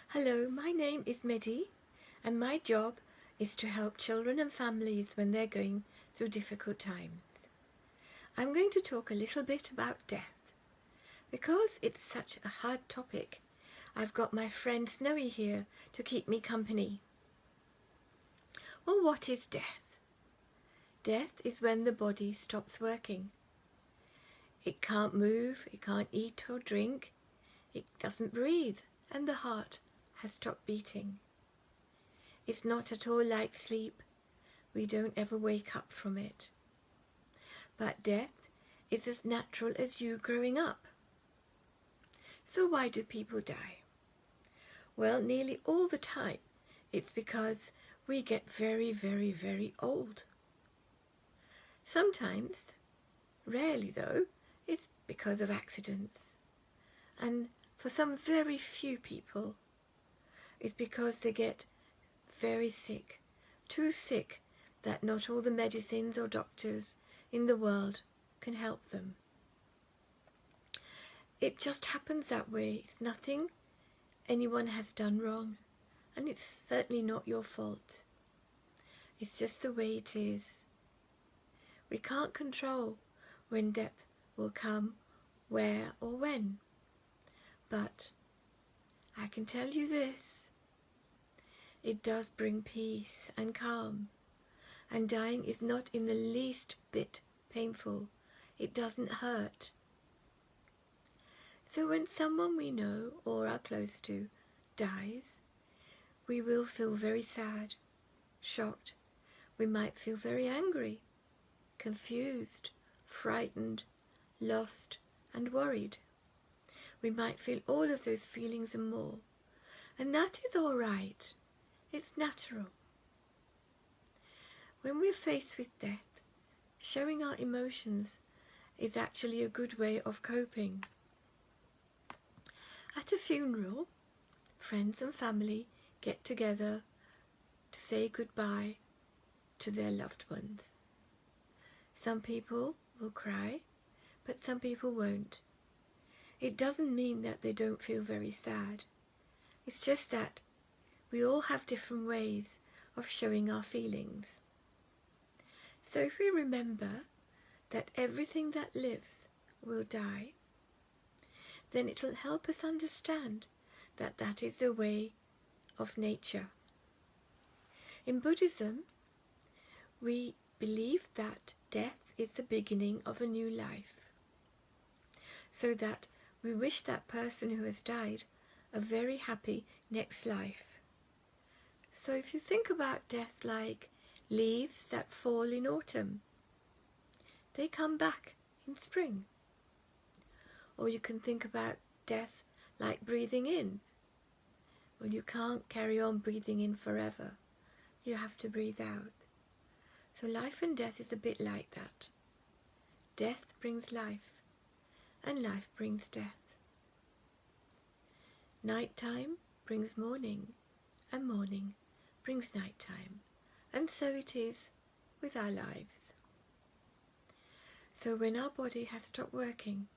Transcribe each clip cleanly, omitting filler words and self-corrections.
Hello, my name is Medi, and my job is to help children and families when they're going through difficult times. I'm going to talk a little bit about death. Because it's such a hard topic, I've got my friend Snowy here to keep me company. Well, what is death? Death is when the body stops working. It can't move, it can't eat or drink, it doesn't breathe, and the heart has stopped beating. It's not at all like sleep. We don't ever wake up from it. But death is as natural as you growing up. So why do people die? Well, nearly all the time it's because we get very, very, very old. Sometimes, rarely though, it's because of accidents. And for some very few people, it's because they get very sick, too sick that not all the medicines or doctors in the world can help them. It just happens that way. It's nothing anyone has done wrong, and it's certainly not your fault. It's just the way it is. We can't control when death will come, where or when. But I can tell you this, it does bring peace and calm, and dying is not in the least bit painful. It doesn't hurt. So when someone we know or are close to dies, we will feel very sad, shocked. We might feel very angry, confused, frightened, lost and worried. We might feel all of those feelings and more, and that is all right. It's natural. When we're faced with death, showing our emotions is actually a good way of coping. At a funeral, friends and family get together to say goodbye to their loved ones. Some people will cry, but some people won't. It doesn't mean that they don't feel very sad. It's just that we all have different ways of showing our feelings. So if we remember that everything that lives will die, then it will help us understand that that is the way of nature. In Buddhism, we believe that death is the beginning of a new life, so that we wish that person who has died a very happy next life. So if you think about death like leaves that fall in autumn, they come back in spring. Or you can think about death like breathing in. Well, you can't carry on breathing in forever. You have to breathe out. So life and death is a bit like that. Death brings life, and life brings death. Nighttime brings morning, and morning brings nighttime, and so it is with our lives. So when our body has stopped working,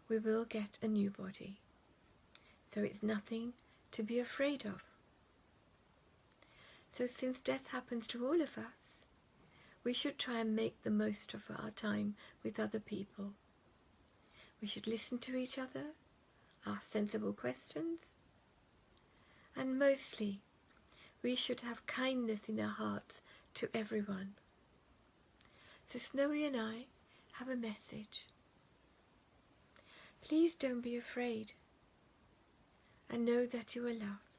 we will get a new body. So it's nothing to be afraid of. So since death happens to all of us, we should try and make the most of our time with other people. We should listen to each other, ask sensible questions, and mostly we should have kindness in our hearts to everyone. So Snowy and I have a message. Please don't be afraid, and know that you are loved.